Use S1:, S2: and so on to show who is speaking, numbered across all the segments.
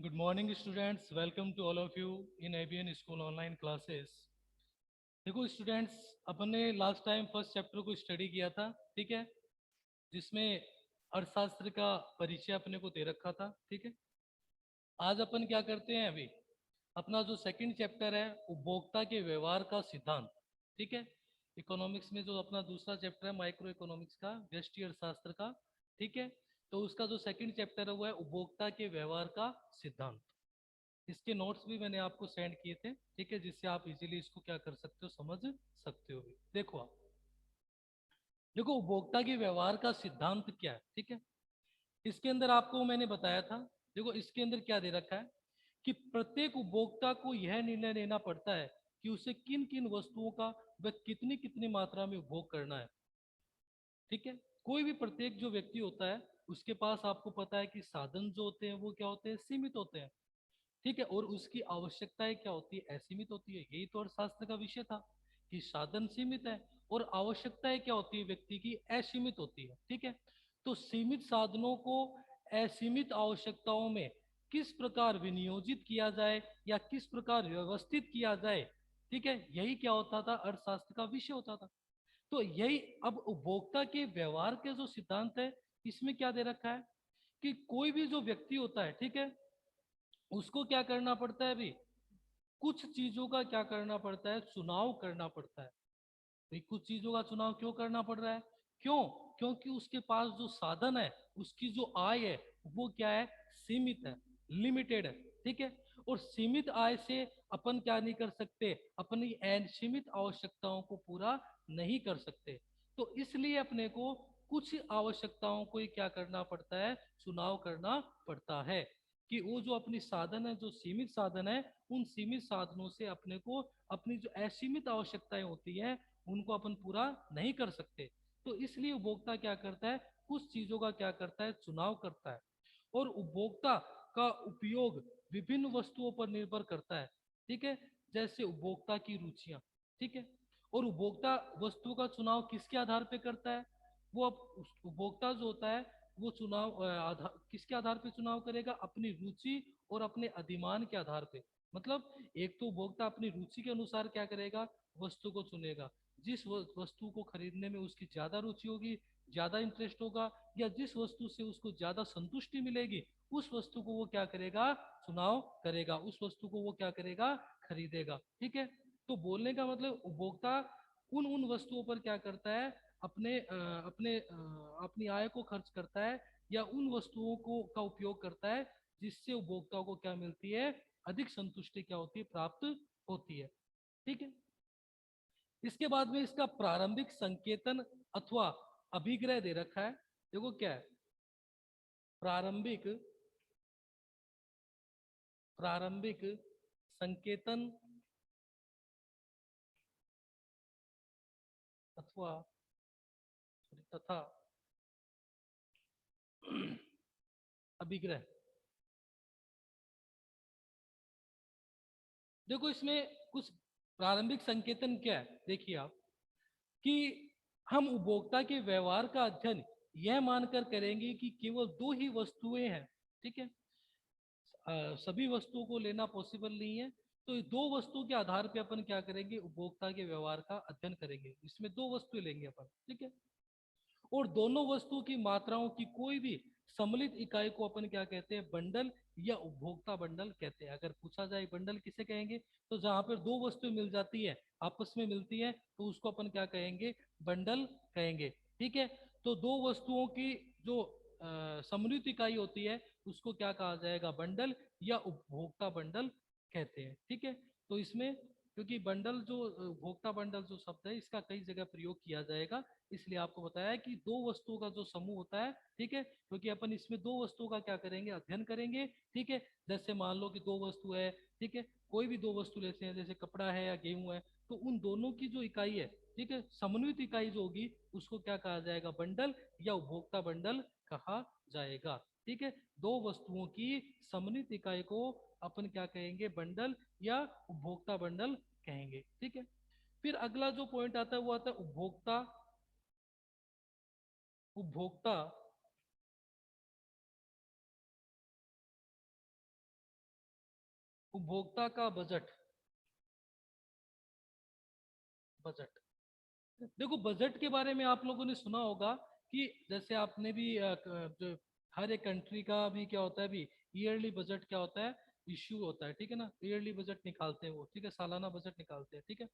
S1: Good morning, students. Welcome to all of you in ABN School online classes. देखो students, अपन ने last time first chapter को study किया था, ठीक है, जिसमें अर्थशास्त्र का परिचय अपने को दे रखा था, ठीक है। आज अपन क्या करते हैं, अभी अपना जो सेकंड चैप्टर है उपभोक्ता के व्यवहार का सिद्धांत, ठीक है। इकोनॉमिक्स में जो अपना दूसरा चैप्टर है माइक्रो इकोनॉमिक्स का, व्यष्टि अर्थशास्त्र का, ठीक है। तो उसका जो सेकंड चैप्टर है वो है उपभोक्ता के व्यवहार का सिद्धांत। इसके नोट्स भी मैंने आपको सेंड किए थे, ठीक है, जिससे आप इजीली इसको क्या कर सकते हो, समझ सकते हो भी। देखो आप, देखो उपभोक्ता के व्यवहार का सिद्धांत क्या है, ठीक है। इसके अंदर आपको मैंने बताया था, देखो इसके अंदर क्या दे रखा है कि प्रत्येक उपभोक्ता को यह निर्णय लेना पड़ता है कि उसे किन किन वस्तुओं का वह कितनी कितनी मात्रा में उपभोग करना है, ठीक है। कोई भी प्रत्येक जो व्यक्ति होता है उसके पास आपको पता है कि साधन जो होते हैं वो क्या होते हैं, सीमित होते हैं, ठीक है। और उसकी आवश्यकताएं क्या होती है, असीमित होती है। यही तो अर्थशास्त्र का विषय था कि साधन सीमित है और आवश्यकताएं क्या होती है व्यक्ति की, असीमित होती है, ठीक है। तो सीमित साधनों को असीमित आवश्यकताओं में किस प्रकार विनियोजित किया जाए या किस प्रकार व्यवस्थित किया जाए, ठीक है, यही क्या होता था, अर्थशास्त्र का विषय होता था। तो यही अब उपभोक्ता के व्यवहार के जो सिद्धांत है, इसमें क्या दे रखा है कि कोई भी जो व्यक्ति होता है, ठीक है, उसको क्या करना पड़ता है, अभी कुछ चीजों का क्या करना पड़ता है, चुनाव करना पड़ता है। भाई कुछ चीजों का चुनाव क्यों करना पड़ रहा है, क्यों? क्योंकि उसके पास जो साधन है, उसकी जो आय है, वो क्या है, सीमित है, लिमिटेड है, ठीक है। और सीमित आय से अपन क्या नहीं कर सकते, अपनी असीमित आवश्यकताओं को पूरा नहीं कर सकते। तो इसलिए अपने को कुछ आवश्यकताओं को ही क्या करना पड़ता है, चुनाव करना पड़ता है कि वो जो अपनी साधन है, जो सीमित साधन है, उन सीमित साधनों से अपने को अपनी जो असीमित आवश्यकताएं होती है उनको अपन पूरा नहीं कर सकते। तो इसलिए उपभोक्ता क्या करता है, कुछ चीजों का क्या करता है, चुनाव करता है। और उपभोक्ता का उपयोग विभिन्न वस्तुओं पर निर्भर करता है, ठीक है, जैसे उपभोक्ता की रुचियां, ठीक है। और उपभोक्ता वस्तु का चुनाव किसके आधार पे करता है, वो अब उपभोक्ता जो होता है वो चुनाव किसके आधार पे चुनाव करेगा, अपनी रुचि और अपने अधिमान के आधार पे। मतलब एक तो उपभोक्ता अपनी रुचि के अनुसार क्या करेगा, वस्तु को चुनेगा। जिस वस्तु को खरीदने में उसकी ज्यादा रुचि होगी, ज्यादा इंटरेस्ट होगा, या जिस वस्तु से उसको ज्यादा संतुष्टि मिलेगी, उस वस्तु को वो क्या करेगा, चुनाव करेगा, उस वस्तु को वो क्या करेगा, खरीदेगा, ठीक है। तो बोलने का मतलब उपभोक्ता उन उन वस्तुओं पर क्या करता है, अपनी आय को खर्च करता है, या उन वस्तुओं को का उपयोग करता है जिससे उपभोक्ताओं को क्या मिलती है, अधिक संतुष्टि क्या होती है, प्राप्त होती है, ठीक है। इसके बाद में इसका प्रारंभिक संकेतन अथवा अभिग्रह दे रखा है। देखो क्या है, प्रारंभिक प्रारंभिक संकेतन अथवा तथा अभिग्रह। देखो इसमें कुछ प्रारंभिक संकेतन क्या है, देखिए आप, कि हम उपभोक्ता के व्यवहार का अध्ययन यह मानकर करेंगे कि केवल दो ही वस्तुएं हैं, ठीक है। सभी वस्तुओं को लेना पॉसिबल नहीं है। तो ये दो वस्तुओं के आधार पे अपन क्या करेंगे, उपभोक्ता के व्यवहार का अध्ययन करेंगे। इसमें दो वस्तुएं लेंगे अपन, ठीक है। और दोनों वस्तुओं की मात्राओं की कोई भी सम्मिलित इकाई को अपन क्या कहते हैं, बंडल या उपभोक्ता बंडल कहते हैं। अगर पूछा जाए बंडल किसे कहेंगे, तो जहां पर दो वस्तुएं मिल जाती है, आपस में मिलती है, तो उसको अपन क्या कहेंगे, बंडल कहेंगे, ठीक है। तो दो वस्तुओं की जो सम्मिलित इकाई होती है उसको क्या कहा जाएगा, बंडल या उपभोक्ता बंडल कहते हैं, ठीक है। तो इसमें क्योंकि बंडल जो उपभोक्ता बंडल जो शब्द है इसका कई जगह प्रयोग किया जाएगा, इसलिए आपको बताया कि दो वस्तुओं का जो समूह होता है, ठीक है, क्योंकि अपन इसमें दो वस्तुओं का क्या करेंगे, अध्ययन करेंगे, ठीक है। जैसे मान लो कि दो वस्तु है, ठीक है, कोई भी दो वस्तु लेते हैं, जैसे कपड़ा है या गेहूं है, तो उन दोनों की जो इकाई है, ठीक है, समन्वित इकाई जो होगी उसको क्या कहा जाएगा, बंडल या उपभोक्ता बंडल कहा जाएगा, ठीक है। दो वस्तुओं की समन्वित इकाई को अपन क्या कहेंगे, बंडल या उपभोक्ता बंडल कहेंगे, ठीक है। फिर अगला जो पॉइंट आता है वो आता है उपभोक्ता उपभोक्ता उपभोक्ता का बजट। बजट, देखो बजट के बारे में आप लोगों ने सुना होगा कि जैसे आपने भी जो हर एक कंट्री का भी क्या होता है अभी ईयरली बजट क्या होता है, इश्यू होता है, ठीक है ना, ईयरली बजट निकालते हैं वो, ठीक है, सालाना बजट निकालते हैं, ठीक है।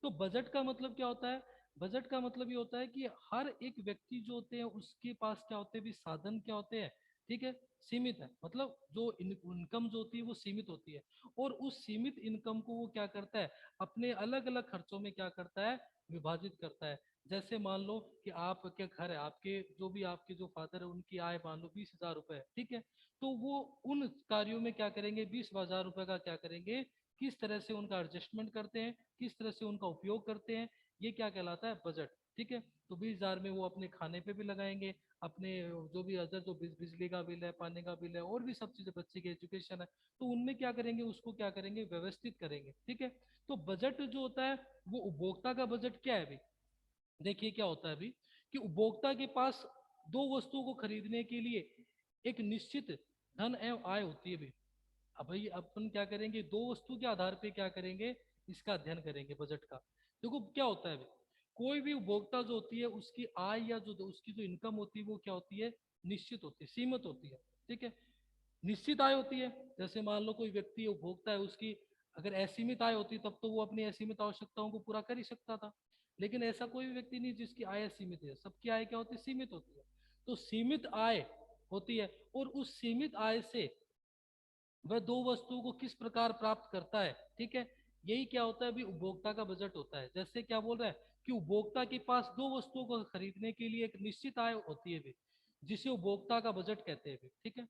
S1: तो बजट का मतलब क्या होता है, बजट का मतलब ये होता है कि हर एक व्यक्ति जो होते हैं उसके पास क्या होते हैं भी साधन क्या होते हैं, ठीक है, सीमित है, मतलब जो इनकम जो होती है वो सीमित होती है, और उस सीमित इनकम को वो क्या करता है अपने अलग अलग खर्चों में क्या करता है विभाजित करता है। जैसे मान लो कि आपके घर है, आपके जो भी आपके जो फादर है उनकी आय मान लो 20,000 रुपए है, ठीक है, तो वो उन कार्यों में क्या करेंगे 20,000 रुपए का क्या करेंगे, किस तरह से उनका एडजस्टमेंट करते हैं, किस तरह से उनका उपयोग करते हैं, ये क्या कहलाता है बजट, ठीक है। तो 20,000 में वो अपने खाने पे भी लगाएंगे, अपने जो भी अदर जो बिजली का बिल है, पानी का बिल है, और भी सब चीजें, बच्चे की एजुकेशन है, तो उनमें क्या करेंगे उसको क्या करेंगे व्यवस्थित करेंगे, ठीक है। तो बजट जो होता है वो उपभोक्ता का बजट क्या है अभी, देखिए क्या होता है अभी कि उपभोक्ता के पास दो वस्तुओं को खरीदने के लिए एक निश्चित धन एवं आय होती है भी। अब भाई अपन क्या करेंगे दो वस्तु के आधार पे क्या करेंगे इसका अध्ययन करेंगे बजट का। देखो क्या होता है अभी, कोई भी उपभोक्ता जो होती है उसकी आय या जो उसकी जो इनकम होती है वो क्या होती है निश्चित होती है, सीमित होती है, ठीक है, निश्चित आय होती है। जैसे मान लो कोई व्यक्ति उपभोक्ता है, उसकी अगर असीमित आय होती तब तो वो अपनी असीमित आवश्यकताओं को पूरा कर ही सकता था, लेकिन ऐसा कोई भी व्यक्ति नहीं जिसकी आय सीमित है, सबकी आय क्या होती है सीमित होती है। तो सीमित आय होती है, और उस सीमित आय से वह दो वस्तुओं को किस प्रकार प्राप्त करता है, ठीक है, यही क्या होता है अभी उपभोक्ता का बजट होता है। जैसे क्या बोल रहा है कि उपभोक्ता के पास दो वस्तुओं को खरीदने के लिए एक निश्चित आय होती है भी, जिसे उपभोक्ता का बजट कहते हैं भी, ठीक है।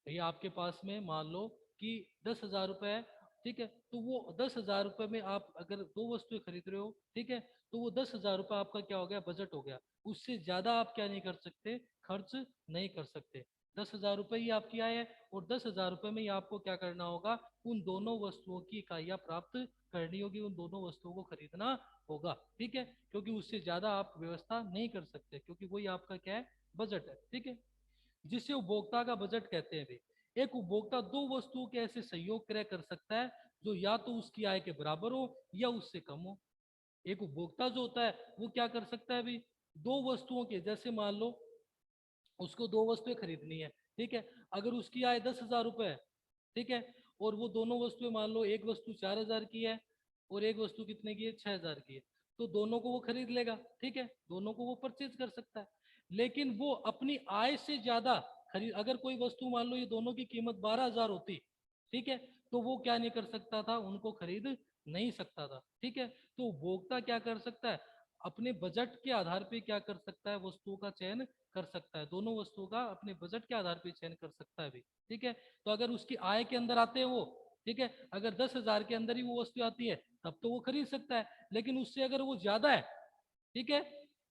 S1: भैया आपके पास में मान लो कि 10,000 रुपए है, ठीक है, तो वो 10,000 रुपए में आप अगर दो वस्तुएं खरीद रहे हो, ठीक है, तो वो 10,000 रुपए आपका क्या हो गया बजट हो गया, उससे ज्यादा आप क्या नहीं कर सकते खर्च नहीं कर सकते। 10,000 रुपए ही आपकी आय है, और 10,000 रुपए में ही आपको क्या करना होगा उन दोनों वस्तुओं की इकाइयां प्राप्त करनी होगी, उन दोनों वस्तुओं को खरीदना होगा, ठीक है, क्योंकि उससे ज्यादा आप व्यवस्था नहीं कर सकते, क्योंकि वही आपका क्या है बजट है, ठीक है, जिसे उपभोक्ता का बजट कहते हैं भी। एक उपभोक्ता दो वस्तुओं के ऐसे संयोग क्रय कर सकता है जो या तो उसकी आय के बराबर हो या उससे कम हो। एक उपभोक्ता जो होता है वो क्या कर सकता है भी, दो वस्तुओं के, जैसे मान लो उसको दो वस्तुएं खरीदनी है, ठीक है, अगर उसकी आय 10,000 रुपए है, ठीक है, और वो दोनों वस्तुएं मान लो एक वस्तु 4,000 की है और एक वस्तु कितने की है 6,000 की है, तो दोनों को वो खरीद लेगा, ठीक है, दोनों को वो परचेज कर सकता है। लेकिन वो अपनी आय से ज्यादा खरीद, अगर कोई वस्तु मान लो ये दोनों की कीमत 12,000 होती, ठीक है, तो वो क्या नहीं कर सकता था उनको खरीद नहीं सकता था, ठीक है। तो उपभोक्ता क्या कर सकता है अपने बजट के आधार पे क्या कर सकता है वस्तुओं का चयन कर सकता है, दोनों वस्तुओं का अपने बजट के आधार पे चयन कर सकता है भी, ठीक है। तो अगर उसकी आय के अंदर आते हैं वो, ठीक है, अगर 10,000 के अंदर ही वो वस्तु आती है तब तो वो खरीद सकता है, लेकिन उससे अगर वो ज्यादा है, ठीक है,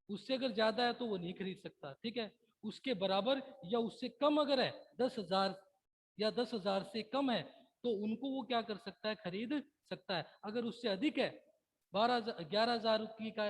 S1: उससे अगर ज्यादा है तो वो नहीं खरीद सकता, ठीक है। उसके बराबर या उससे कम अगर है 10,000 या 10,000 से कम है तो उनको वो क्या कर सकता है खरीद सकता है। अगर उससे अधिक है 11,000 की का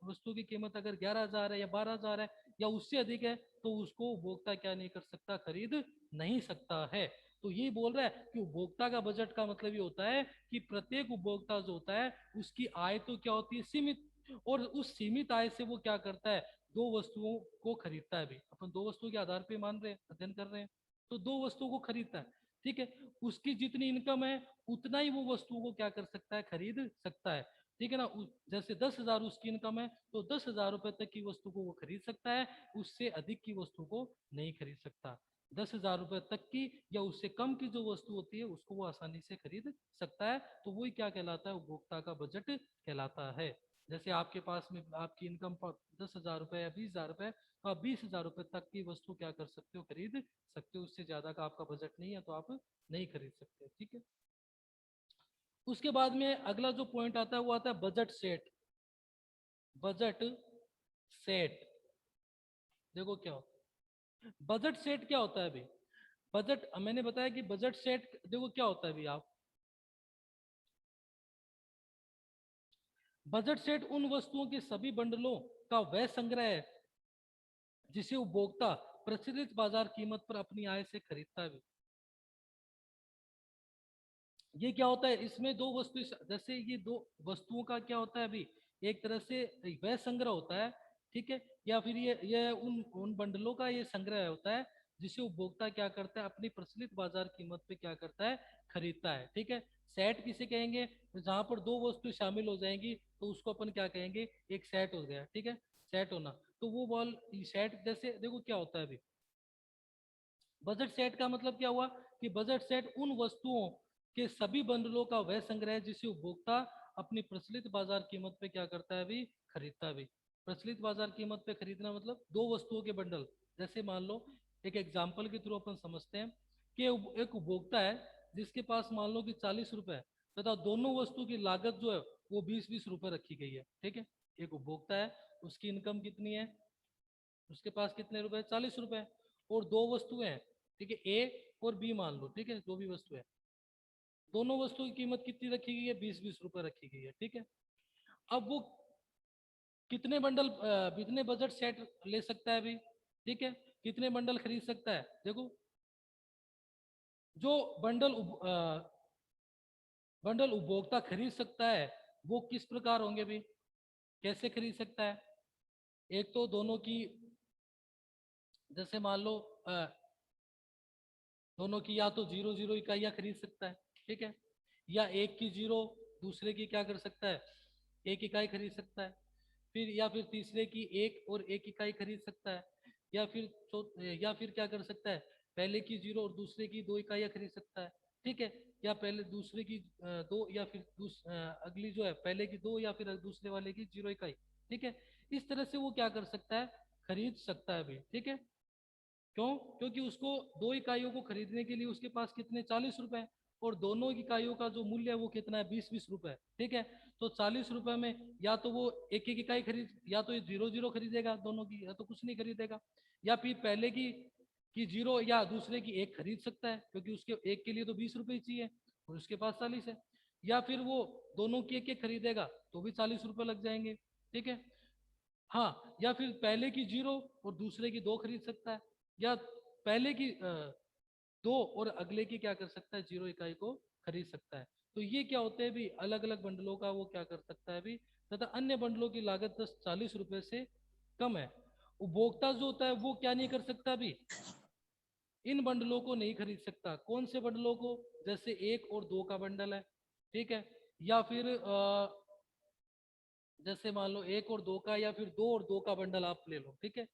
S1: वस्तु की कीमत अगर 11,000 है या 12,000 है या उससे अधिक है तो उसको उपभोक्ता क्या नहीं कर सकता खरीद नहीं सकता है। तो ये बोल रहा है कि उपभोक्ता का बजट का मतलब ये होता है कि प्रत्येक उपभोक्ता जो होता है उसकी आय तो क्या होती है सीमित, और उस सीमित आय से वो क्या करता है दो वस्तुओं को खरीदता है भी, अपन दो वस्तुओं के आधार पे मान रहे हैं अध्ययन कर रहे हैं, तो दो वस्तुओं को खरीदता है, ठीक है, उसकी जितनी इनकम है उतना ही वो वस्तुओं को क्या कर सकता है खरीद सकता है, ठीक है ना। जैसे 10,000 उसकी इनकम है तो 10,000 रुपए तक की वस्तु को वो खरीद सकता है, उससे अधिक की वस्तु को नहीं खरीद सकता। 10,000 रुपए तक की या उससे कम की जो वस्तु होती है उसको वो आसानी से खरीद सकता है, तो वही क्या कहलाता है उपभोक्ता का बजट कहलाता है। जैसे आपके पास में आपकी इनकम 10,000 रुपए या 20,000 रुपए, तो आप 20,000 रुपए तक की वस्तु क्या कर सकते हो खरीद सकते हो, उससे ज्यादा का आपका बजट नहीं है तो आप नहीं खरीद सकते, ठीक है। उसके बाद में अगला जो पॉइंट आता है वो आता है बजट सेट। बजट सेट, देखो क्या होता है बजट सेट, क्या होता है अभी बजट, मैंने बताया कि बजट सेट देखो क्या होता है अभी आप, बजट सेट उन वस्तुओं के सभी बंडलों का वह संग्रह है जिसे उपभोक्ता प्रचलित बाजार कीमत पर अपनी आय से खरीदता है। ये क्या होता है, इसमें दो वस्तु, जैसे ये दो वस्तुओं का क्या होता है अभी, एक तरह से वह संग्रह होता है, ठीक है, या फिर ये उन उन बंडलों का ये संग्रह होता है जिसे उपभोक्ता क्या करता है, अपनी प्रचलित बाजार कीमत पे क्या करता है, खरीदता है, ठीक है। सेट किसे कहेंगे, जहां पर दो वस्तु शामिल हो जाएंगी तो उसको अपन क्या कहेंगे, एक सेट हो गया, ठीक है, सेट होना। तो वो बॉल सेट, जैसे देखो क्या होता है अभी, बजट सेट का मतलब क्या हुआ, कि बजट सेट उन वस्तुओं के सभी बंडलों का वह संग्रह है जिसे उपभोक्ता अपनी प्रचलित बाजार कीमत पे क्या करता है अभी, खरीदता है अभी। प्रचलित बाजार कीमत पे खरीदना मतलब दो वस्तुओं के बंडल, जैसे मान लो एक एग्जाम्पल के थ्रू अपन समझते हैं कि एक उपभोक्ता है जिसके पास मान लो कि 40 रुपए है, तथा दोनों वस्तु की लागत जो है वो 20-20 रुपए रखी गई है, ठीक है। एक उपभोक्ता है, उसकी इनकम कितनी है, उसके पास कितने रुपए, 40 रुपए, और दो वस्तुएं हैं, ठीक है, ए और बी मान लो, ठीक है, जो भी वस्तु है, दोनों वस्तुओं की कीमत कितनी रखी गई है, 20-20 रुपए रखी गई है, ठीक है। अब वो कितने बंडल कितने बजट सेट ले सकता है अभी, ठीक है, कितने बंडल खरीद सकता है, देखो जो बंडल बंडल उपभोक्ता खरीद सकता है वो किस प्रकार होंगे भी, कैसे खरीद सकता है, एक तो दोनों की, जैसे मान लो दोनों की या तो 0-0 इकाइयां खरीद सकता है, ठीक है, या एक की 0, दूसरे की क्या कर सकता है, एक इकाई खरीद सकता है, फिर या फिर तीसरे की एक और एक इकाई खरीद सकता है, या फिर या फिर क्या कर सकता है, पहले की 0 और दूसरे की 2 इकाइयां खरीद सकता है, ठीक है, या पहले दूसरे की दो, या फिर अगली जो है पहले की 2 या फिर दूसरे वाले की 0 इकाई, ठीक है। इस तरह से वो क्या कर सकता है, खरीद सकता है भी, ठीक है। क्यों, क्योंकि उसको दो इकाइयों को खरीदने के लिए उसके पास कितने, 40 रुपए, और दोनों इकाइयों का जो मूल्य है वो कितना है, 20-20 रुपए, ठीक है। तो 40 रुपए में या तो वो एक एक इकाई खरीद, या तो ये 0-0 खरीदेगा दोनों की, या तो कुछ नहीं खरीदेगा, या फिर पहले की 0 या दूसरे की एक खरीद सकता है, क्योंकि उसके एक के लिए तो 20 रुपए ही चाहिए और उसके पास 40 है, या फिर वो दोनों की एक एक खरीदेगा तो भी 40 रुपए लग जाएंगे, ठीक है। हाँ, या फिर पहले की 0 और दूसरे की 2 खरीद सकता है, या पहले की 2 और अगले की क्या कर सकता है, 0 इकाई को खरीद सकता है। तो ये क्या होते हैं भी, अलग अलग बंडलों का वो क्या कर सकता है भी, तथा अन्य बंडलों की लागत 10-40 रुपए से कम है। उपभोक्ता जो होता है वो क्या नहीं कर सकता भी, इन बंडलों को नहीं खरीद सकता, कौन से बंडलों को, जैसे 1 और 2 का बंडल है, ठीक है, या फिर जैसे मान लो 1 और 2 का, या फिर 2 और 2 का बंडल आप ले लो, ठीक है।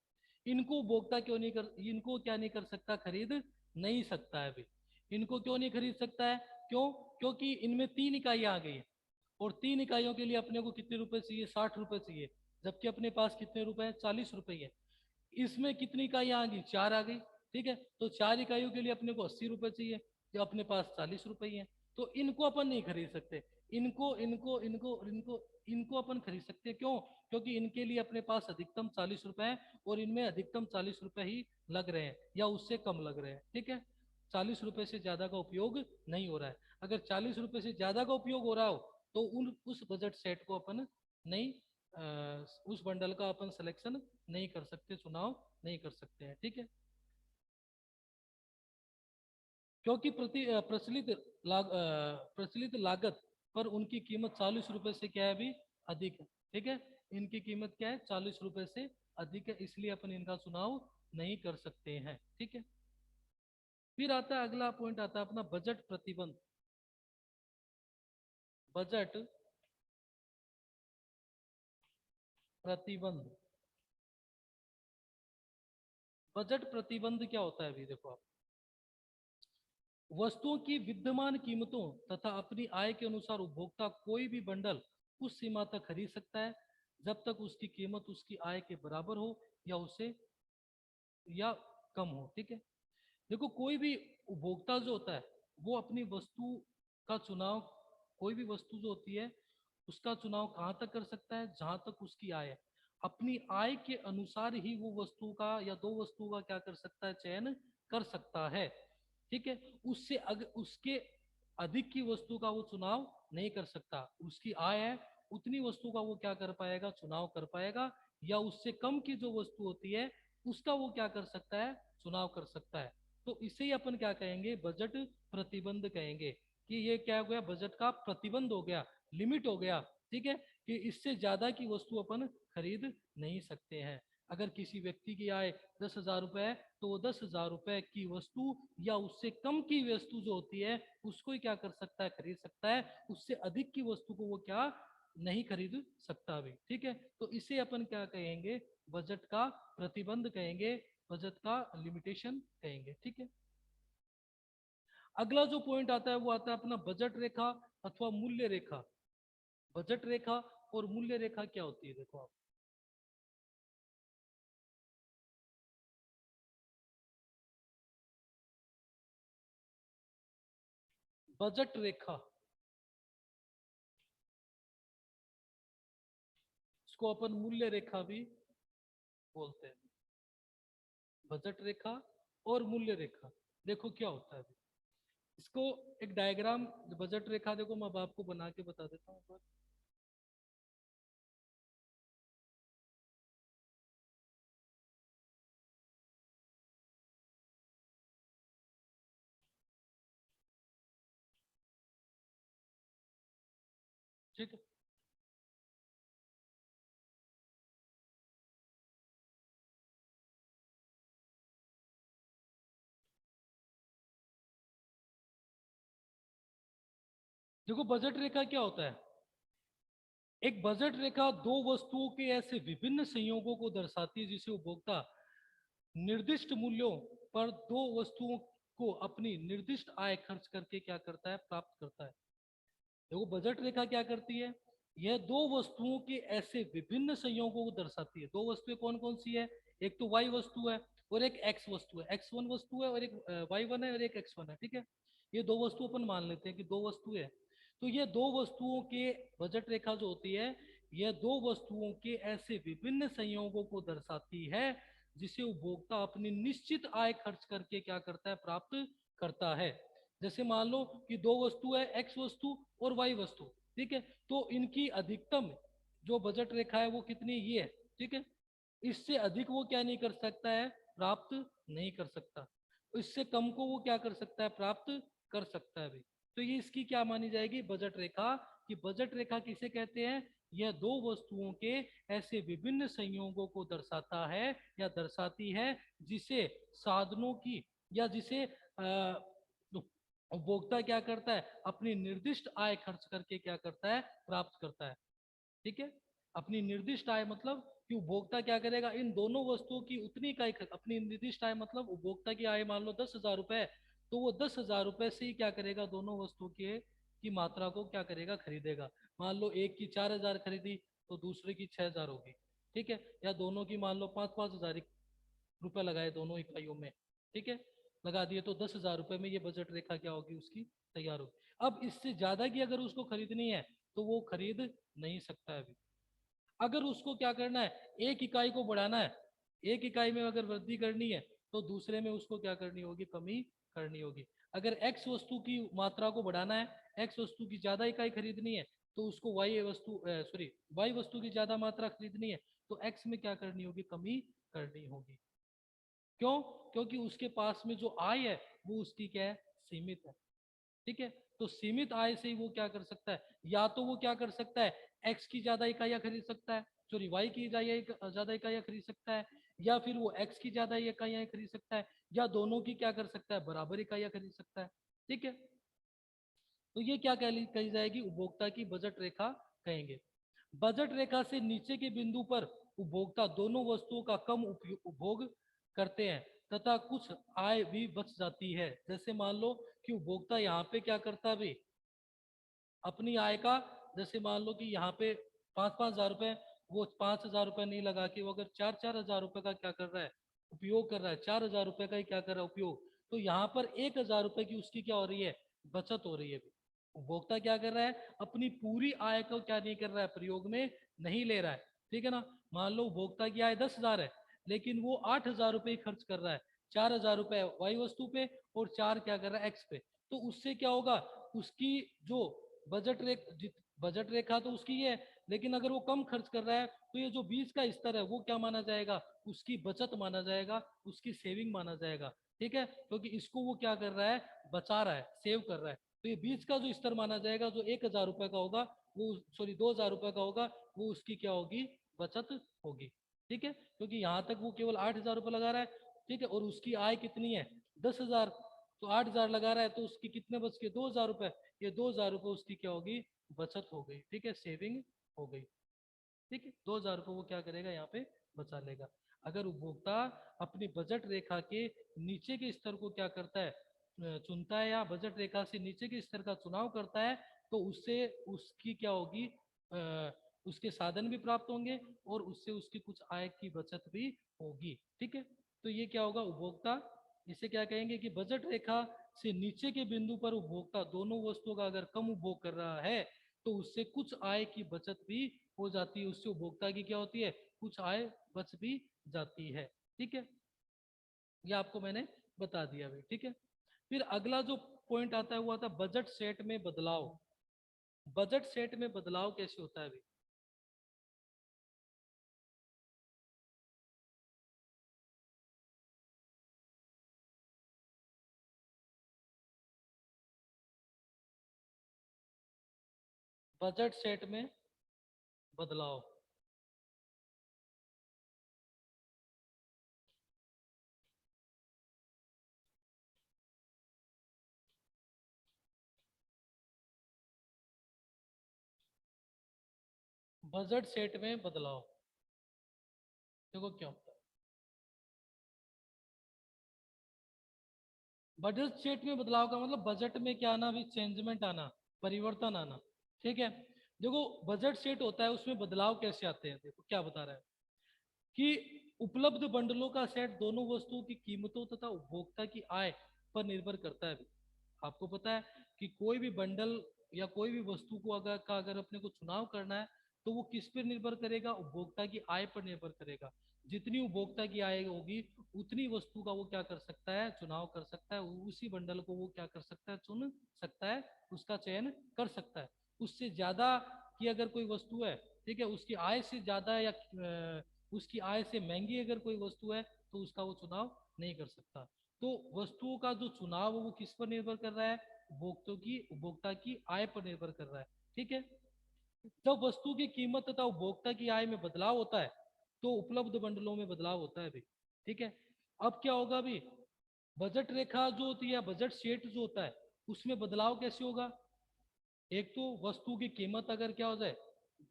S1: इनको उपभोक्ता क्यों नहीं कर, इनको क्या नहीं कर सकता, खरीद नहीं सकता है अभी। इनको क्यों नहीं खरीद सकता है, क्यों, क्योंकि इनमें 3 इकाइयां आ गई है, और 3 इकाइयों के लिए अपने को कितने रुपए चाहिए, 60 रुपए चाहिए, जबकि अपने पास कितने रुपए हैं, 40 रुपए है। इसमें कितनी इकाइयां आ गई, 4 आ गई, ठीक है। तो 4 इकाइयों के लिए अपने को 80 रुपए चाहिए, जो अपने पास 40 रुपए ही है। तो इनको अपन नहीं खरीद सकते, इनको इनको इनको और इनको इनको अपन खरीद सकते हैं, क्यों, क्योंकि इनके लिए अपने पास अधिकतम 40 रुपए है, और इनमें अधिकतम 40 रुपए ही लग रहे हैं या उससे कम लग रहे हैं, ठीक है। 40 रुपए से ज्यादा का उपयोग नहीं हो रहा है। अगर 40 रुपए से ज्यादा का उपयोग हो रहा हो तो उस बजट सेट को अपन नहीं, उस बंडल का अपन सिलेक्शन नहीं कर सकते, चुनाव नहीं कर सकते हैं, ठीक है। क्योंकि प्रचलित लागत पर उनकी कीमत 40 रुपए से क्या है अभी, अधिक है, ठीक है। इनकी कीमत क्या है, 40 रुपए से अधिक है, इसलिए अपन इनका चुनाव नहीं कर सकते हैं, ठीक है। फिर आता है अगला पॉइंट, आता है अपना बजट प्रतिबंध। बजट प्रतिबंध, बजट प्रतिबंध क्या होता है अभी देखो आप, वस्तुओं की विद्यमान कीमतों तथा अपनी आय के अनुसार उपभोक्ता कोई भी बंडल उस सीमा तक खरीद सकता है जब तक उसकी कीमत उसकी आय के बराबर हो या उससे या कम हो, ठीक है। देखो कोई भी उपभोक्ता जो होता है वो अपनी वस्तु का चुनाव, कोई भी वस्तु जो होती है उसका चुनाव कहाँ तक कर सकता है, जहां तक उसकी आय है। अपनी आय के अनुसार ही वो वस्तु का या दो वस्तुओं का क्या कर सकता है, चयन कर सकता है, ठीक है। उससे उसके अधिक की वस्तु का वो चुनाव नहीं कर सकता, उसकी आय है उतनी वस्तु का वो क्या कर पाएगा, चुनाव कर पाएगा, या उससे कम की जो वस्तु होती है उसका वो क्या कर सकता है, चुनाव कर सकता है। तो इसे ही अपन क्या कहेंगे, बजट प्रतिबंध कहेंगे। कि ये क्या हो गया, बजट का प्रतिबंध हो गया, लिमिट हो गया, ठीक है, कि इससे ज्यादा की वस्तु अपन खरीद नहीं सकते हैं। अगर किसी व्यक्ति की आय 10,000 रुपए है तो वो 10,000 रुपए की वस्तु या उससे कम की वस्तु जो होती है उसको ही क्या कर सकता है, खरीद सकता है। उससे अधिक की वस्तु को वो क्या नहीं खरीद सकता भी, ठीक है। तो इसे अपन क्या कहेंगे, बजट का प्रतिबंध कहेंगे, बजट का लिमिटेशन कहेंगे, ठीक है। अगला जो पॉइंट आता है वो आता है अपना बजट रेखा अथवा मूल्य रेखा। बजट रेखा और मूल्य रेखा क्या होती है, देखो आप। बजट रेखा, इसको अपन मूल्य रेखा भी बोलते हैं। बजट रेखा और मूल्य रेखा, देखो क्या होता है अभी। इसको एक डायग्राम, बजट रेखा देखो मैं अब आपको बना के बता देता हूँ एक बार। ठीक है, देखो बजट रेखा क्या होता है। एक बजट रेखा दो वस्तुओं के ऐसे विभिन्न संयोगों को दर्शाती है जिसे उपभोक्ता निर्दिष्ट मूल्यों पर दो वस्तुओं को अपनी निर्दिष्ट आय खर्च करके क्या करता है, प्राप्त करता है। देखो बजट रेखा क्या करती है, यह दो वस्तुओं के ऐसे विभिन्न संयोगों को दर्शाती है। दो वस्तुएं कौन कौन सी है, एक तो वाई वस्तु है और एक एक्स वस्तु है, एक्स वन वस्तु है और एक वाई वन है और एक एक्स वन है, ठीक है। ये दो वस्तु अपन मान लेते हैं कि दो वस्तु है। तो ये दो वस्तुओं के बजट रेखा जो होती है, यह दो वस्तुओं के ऐसे विभिन्न संयोगों को दर्शाती है जिसे उपभोक्ता अपनी निश्चित आय खर्च करके क्या करता है, प्राप्त करता है। जैसे मान लो कि दो वस्तु है, एक्स वस्तु और वाई वस्तु, ठीक है। तो इनकी अधिकतम जो बजट रेखा है वो कितनी, ये है, ठीक है। इससे अधिक वो क्या नहीं कर सकता है, प्राप्त नहीं कर सकता। इससे कम को वो क्या कर सकता है, प्राप्त कर सकता है भी। तो ये इसकी क्या मानी जाएगी, बजट रेखा। कि बजट रेखा किसे कहते हैं, यह दो वस्तुओं के ऐसे विभिन्न संयोगों को दर्शाता है या दर्शाती है जिसे साधनों की या जिसे उपभोक्ता क्या करता है, अपनी निर्दिष्ट आय खर्च करके क्या करता है, प्राप्त करता है, ठीक है। अपनी निर्दिष्ट आय मतलब कि उपभोक्ता क्या करेगा, इन दोनों वस्तुओं की उतनी इकाई अपनी निर्दिष्ट आय मतलब उपभोक्ता की आय मान लो 10,000 रुपए, तो वो 10,000 रुपए से ही क्या करेगा, दोनों वस्तुओं के की मात्रा को क्या करेगा, खरीदेगा। मान लो एक की 4,000 खरीदी तो दूसरे की 6,000 होगी, ठीक है। या दोनों की मान लो 5-5 हजार रुपए लगाए दोनों इकाइयों में, ठीक है, लगा दिए तो 10,000 रुपए में ये बजट रेखा क्या होगी, उसकी तैयार होगी। अब इससे ज्यादा की अगर उसको खरीदनी है तो वो खरीद नहीं सकता है अभी। अगर उसको क्या करना है, एक इकाई को बढ़ाना है, एक इकाई में अगर वृद्धि करनी है तो दूसरे में उसको क्या करनी होगी, कमी करनी होगी। अगर एक्स वस्तु की मात्रा को बढ़ाना है, एक्स वस्तु की ज्यादा इकाई खरीदनी है तो उसको वाई वस्तु सॉरी वाई वस्तु की ज्यादा मात्रा खरीदनी है तो एक्स में क्या करनी होगी, कमी करनी होगी। क्यों, क्योंकि उसके पास में जो आय है वो उसकी क्या है, सीमित है, ठीक है। तो सीमित आय से ही वो क्या कर सकता है, या तो वो क्या कर सकता है, एक्स की ज्यादा इकाइयां खरीद सकता है, सॉरी वाई की ज्यादा इकाइयां खरीद सकता है, या फिर वो एक्स की ज्यादा इकाइयां खरीद सकता है, या दोनों की क्या कर सकता है, बराबर इकाइयां खरीद सकता है, ठीक है। तो ये क्या कही जाएगी, उपभोक्ता की बजट रेखा कहेंगे। बजट रेखा से नीचे के बिंदु पर उपभोक्ता दोनों वस्तुओं का कम उपभोग करते हैं तथा कुछ आय भी बच जाती है। जैसे मान लो कि उपभोक्ता यहाँ पे क्या करता है भाई, अपनी आय का, जैसे मान लो कि यहाँ पे 5-5 हजार रुपए, वो 5,000 रुपए नहीं लगा के वो अगर 4-4 हजार रुपए का क्या कर रहा है, उपयोग कर रहा है, 4,000 रुपए का ही क्या कर रहा है, उपयोग। तो यहाँ पर 1,000 रुपए की उसकी क्या हो रही है, बचत हो रही है। उपभोक्ता क्या कर रहा है, अपनी पूरी आय को क्या नहीं कर रहा है, प्रयोग में नहीं ले रहा है, ठीक है ना। मान लो उपभोक्ता की आय 10,000 है लेकिन वो 8,000 रुपए खर्च कर रहा है, 4,000 रुपए वाई वस्तु पे और 4 क्या कर रहा है, एक्स पे। तो उससे क्या होगा, उसकी जो बजट रेखा तो उसकी है, लेकिन अगर वो कम खर्च कर रहा है तो ये जो बीच का स्तर है वो क्या माना जाएगा, उसकी बचत माना जाएगा, उसकी सेविंग माना जाएगा, ठीक है। क्योंकि इसको वो क्या कर रहा है, बचा रहा है, सेव कर रहा है। तो ये बीच का जो स्तर माना जाएगा, जो 1,000 रुपए का होगा वो, सॉरी 2,000 रुपए का होगा, वो उसकी क्या होगी, बचत होगी। ठीक है, क्योंकि यहाँ तक वो केवल 8,000 रुपये लगा रहा है। ठीक है, और उसकी आय कितनी है, 10,000। तो 8,000 लगा रहा है, तो उसकी कितने बच के, 2,000 रुपये। ये 2,000 रुपये उसकी क्या होगी, बचत हो गई। ठीक है, सेविंग हो गई। ठीक है, 2,000 रुपये वो क्या करेगा, यहाँ पे बचा लेगा। अगर उपभोक्ता अपनी बजट रेखा के नीचे के स्तर को क्या करता है, चुनता है, या बजट रेखा से नीचे के स्तर का चुनाव करता है, तो उससे उसकी क्या होगी, उसके साधन भी प्राप्त होंगे, और उससे उसकी कुछ आय की बचत भी होगी। ठीक है, तो ये क्या होगा, उपभोक्ता, इसे क्या कहेंगे कि बजट रेखा से नीचे के बिंदु पर उपभोक्ता दोनों वस्तुओं का अगर कम उपभोग कर रहा है, तो उससे कुछ आय की बचत भी हो जाती है, उससे उपभोक्ता की क्या होती है, कुछ आय बच भी जाती है। ठीक है, ये आपको मैंने बता दिया भाई। ठीक है, फिर अगला जो पॉइंट आता है वो आता है बजट सेट में बदलाव। बजट सेट में बदलाव कैसे होता है भाई? बजट सेट में बदलाव, बजट सेट में बदलाव, देखो क्या होता है। बजट सेट में बदलाव का मतलब बजट में क्या आना भी, चेंजमेंट आना, परिवर्तन आना। ठीक है, देखो बजट सेट होता है, उसमें बदलाव कैसे आते हैं, देखो क्या बता रहा है कि उपलब्ध बंडलों का सेट दोनों वस्तुओं की कीमतों तथा उपभोक्ता की आय पर निर्भर करता है। आपको पता है कि कोई भी बंडल या कोई भी वस्तु को अगर अपने को चुनाव करना है, तो वो किस पर निर्भर करेगा, उपभोक्ता की आय पर निर्भर करेगा। जितनी उपभोक्ता की आय होगी, उतनी वस्तु का वो क्या कर सकता है, चुनाव कर सकता है, उसी बंडल को वो क्या कर सकता है, चुन सकता है, उसका चयन कर सकता है। उससे ज्यादा की अगर कोई वस्तु है, ठीक है, उसकी आय से ज्यादा या उसकी आय से महंगी अगर कोई वस्तु है, तो उसका वो चुनाव नहीं कर सकता। तो वस्तुओं का जो चुनाव है वो किस पर निर्भर कर रहा है, उपभोक्ता की आय पर निर्भर कर रहा है। ठीक है, जब वस्तु की कीमत तथा उपभोक्ता की आय में बदलाव होता है, तो उपलब्ध बंडलों में बदलाव होता है भी। ठीक है, अब क्या होगा भी, बजट रेखा जो होती है, बजट शीट जो होता है, उसमें बदलाव कैसे होगा। एक तो वस्तु की कीमत अगर क्या हो जाए,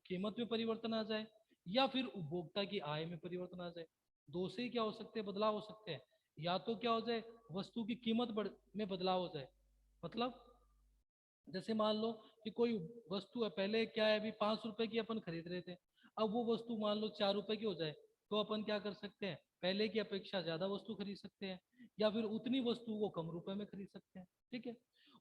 S1: कीमत में परिवर्तन आ जाए, या फिर उपभोक्ता की आय में परिवर्तन आ जाए। दो से ही क्या हो सकते हैं, बदलाव हो सकते हैं। या तो क्या हो जाए, वस्तु की कीमत में बदलाव हो जाए, मतलब जैसे मान लो कि कोई वस्तु है, पहले क्या है, अभी 5 रुपए की अपन खरीद रहे थे, अब वो वस्तु मान लो 4 रुपए की हो जाए, तो अपन क्या कर सकते हैं, पहले की अपेक्षा ज्यादा वस्तु खरीद सकते हैं, या फिर उतनी वस्तु को कम रुपए में खरीद सकते हैं। ठीक है,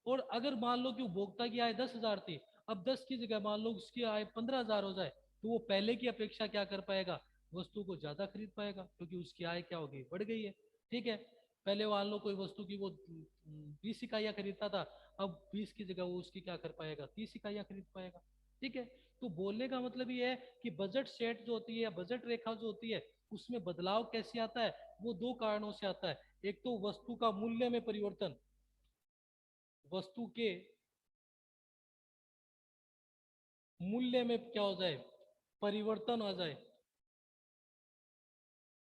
S1: और अगर मान लो कि उपभोक्ता की आय 10,000 थी, अब 10 की जगह मान लो उसकी आय 15,000 हो जाए, तो वो पहले की अपेक्षा क्या कर पाएगा, वस्तु को ज्यादा खरीद पाएगा, क्योंकि उसकी आय क्या होगी, बढ़ गई है। ठीक है, पहले मान लो कोई वस्तु की वो 20 इकाइयाँ खरीदता था, अब 20 की जगह वो उसकी क्या कर पाएगा, 30 इकाइयाँ खरीद पाएगा। ठीक है, तो बोलने का मतलब ये है कि बजट सेट जो होती है या बजट रेखा जो होती है, उसमें बदलाव कैसे आता है, वो दो कारणों से आता है। एक तो वस्तु का मूल्य में परिवर्तन, वस्तु के मूल्य में क्या हो जाए, परिवर्तन आ जाए।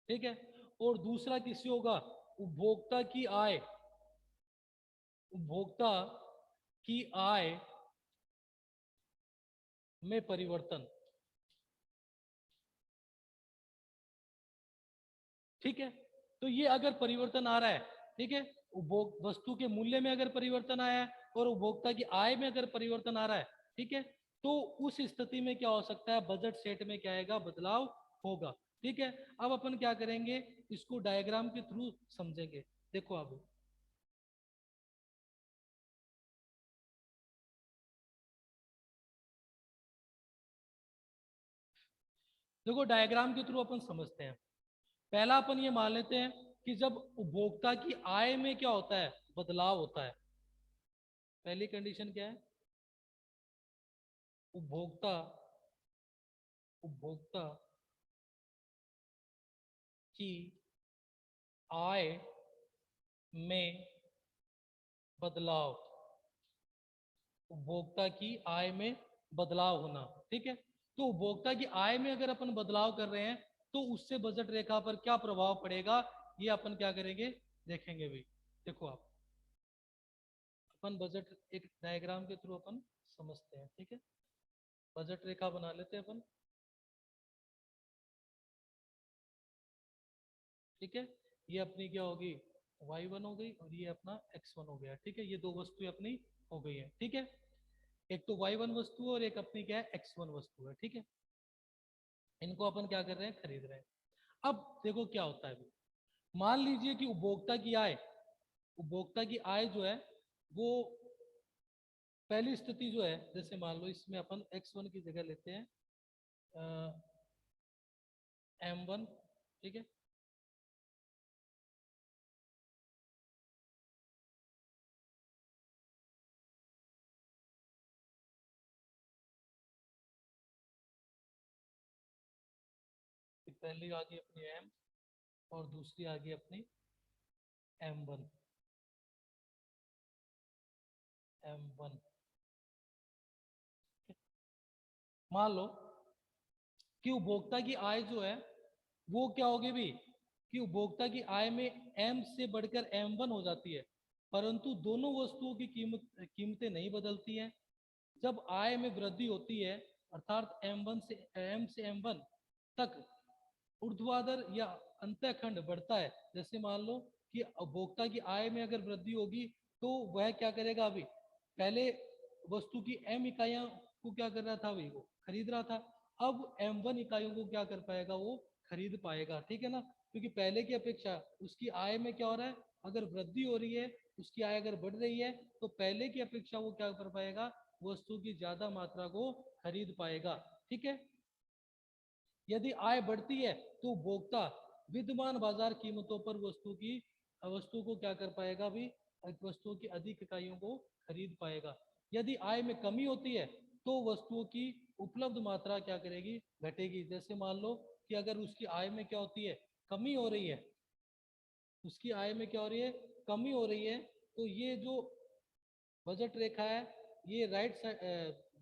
S1: ठीक है, और दूसरा किससे होगा, उपभोक्ता की आय, उपभोक्ता की आय में परिवर्तन। ठीक है, तो ये अगर परिवर्तन आ रहा है, ठीक है, उपभोग वस्तु के मूल्य में अगर परिवर्तन आया है, और उपभोक्ता की आय में अगर परिवर्तन आ रहा है, ठीक है, तो उस स्थिति में क्या हो सकता है, बजट सेट में क्या आएगा, बदलाव होगा। ठीक है, अब अपन क्या करेंगे, इसको डायग्राम के थ्रू समझेंगे। देखो अब, देखो डायग्राम के थ्रू अपन समझते हैं। पहला अपन ये मान लेते हैं कि जब उपभोक्ता की आय में क्या होता है, बदलाव होता है। पहली कंडीशन क्या है, उपभोक्ता उपभोक्ता की आय में बदलाव। उपभोक्ता की आय में बदलाव होना। ठीक है, तो उपभोक्ता की आय में अगर अपन बदलाव कर रहे हैं तो उससे बजट रेखा पर क्या प्रभाव पड़ेगा, ये अपन क्या करेंगे देखेंगे भाई। देखो आप, अपन बजट एक डायग्राम के थ्रू अपन समझते हैं। ठीक है, बजट रेखा बना लेते हैं अपन। ठीक है, ये अपनी क्या होगी, y1 हो गई और ये अपना x1 हो गया। ठीक है, ये दो वस्तुएं अपनी हो गई है। ठीक है, एक तो y1 वस्तु और एक अपनी क्या है x1 वस्तु है। ठीक है, इनको अपन क्या कर रहे हैं, खरीद रहे हैं। अब देखो क्या होता है, मान लीजिए कि उपभोक्ता की आय जो है वो पहली स्थिति जो है, जैसे मान लो इसमें अपन x1 की जगह लेते हैं m1। ठीक है, पहली आ गई अपनी m और दूसरी आ गई अपनी m1। m1 मान लो कि उपभोक्ता की आय जो है वो क्या होगी भी, कि उपभोक्ता की आय में m से बढ़कर m1 हो जाती है, परंतु दोनों वस्तुओं की कीमतें नहीं बदलती हैं। जब आय में वृद्धि होती है अर्थात m से m1 तक ऊर्ध्वाधर या अंतःखंड बढ़ता है। जैसे मान लो कि उपभोक्ता की आय में अगर वृद्धि होगी तो वह क्या करेगा, अभी पहले वस्तु की m इकाइयों को क्या कर रहा था, अभी वो खरीद रहा था। अब m1 इकाइयों को क्या कर पाएगा, वो खरीद पाएगा। ठीक है ना, क्योंकि पहले की अपेक्षा उसकी आय में क्या हो रहा है, अगर वृद्धि हो रही है, उसकी आय अगर बढ़ रही है तो पहले की अपेक्षा वो क्या कर पाएगा, वस्तु की ज्यादा मात्रा को खरीद पाएगा। ठीक है, यदि आय बढ़ती है तो उपभोक्ता विद्यमान बाजार कीमतों पर वस्तु को क्या कर पाएगा, भी वस्तुओं की अधिक इकाइयों को खरीद पाएगा। यदि आय में कमी होती है तो वस्तुओं की उपलब्ध मात्रा क्या करेगी, घटेगी। जैसे मान लो कि अगर उसकी आय में क्या होती है, कमी हो रही है, उसकी आय में क्या हो रही है, कमी हो रही है, तो ये जो बजट रेखा है ये राइट साइड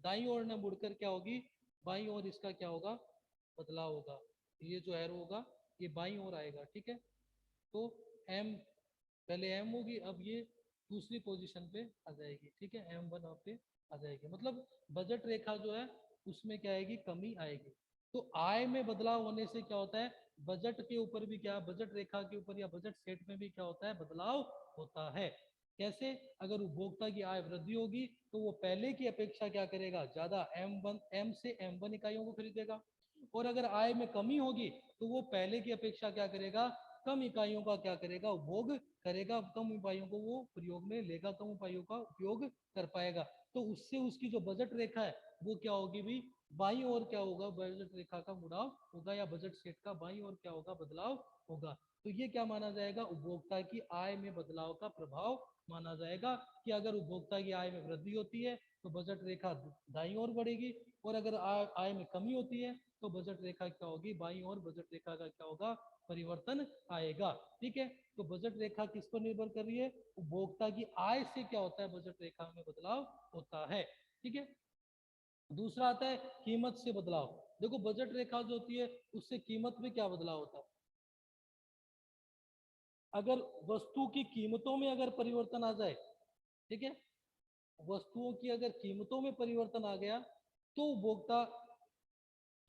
S1: दाईं ओर न मुड़कर क्या होगी, बाईं ओर इसका क्या होगा, बदलाव होगा। ये जो एरो होगा ये बाईं ओर आएगा। ठीक है, तो एम पहले एम होगी, अब ये दूसरी पोजीशन पे आ जाएगी। ठीक है, m1 यहाँ पे आ जाएगी, मतलब बजट रेखा जो है उसमें क्या आएगी, कमी आएगी। तो आय में बदलाव होने से क्या होता है, बजट के ऊपर भी क्या, बजट रेखा के ऊपर या बजट सेट में भी क्या होता है, बदलाव होता है। कैसे, अगर उपभोक्ता की आय वृद्धि होगी तो वो पहले की अपेक्षा क्या करेगा, ज्यादा m से m1 इकाइयों को खरीदेगा। और अगर आय में कमी होगी तो वो पहले की अपेक्षा क्या करेगा, कम इकाइयों का क्या करेगा, उपभोग करेगा, कम इकाइयों को वो प्रयोग में लेगा, कम इकाइयों का उपयोग कर पाएगा। तो उससे उसकी जो बजट रेखा है वो क्या होगी भी, बाईं ओर क्या होगा, बजट रेखा का मुड़ाव होगा या बजट सेट का बाईं ओर क्या होगा, बदलाव होगा। तो ये क्या माना जाएगा, उपभोक्ता की आय में बदलाव का प्रभाव माना जाएगा। कि अगर उपभोक्ता की आय में वृद्धि होती है तो बजट रेखा दाईं ओर बढ़ेगी, और अगर आय में कमी होती है तो बजट रेखा क्या होगी, बाईं ओर बजट रेखा का क्या होगा, परिवर्तन आएगा। ठीक है, तो बजट रेखा किस पर निर्भर कर रही है, उपभोक्ता की आय से क्या होता है, बजट रेखा में बदलाव होता है। ठीक है, दूसरा आता है कीमत से बदलाव। देखो बजट रेखा जो होती है उससे कीमत में क्या बदलाव होता है, अगर वस्तु की कीमतों में अगर परिवर्तन आ जाए, ठीक है, वस्तुओं की अगर कीमतों में परिवर्तन आ गया तो उपभोक्ता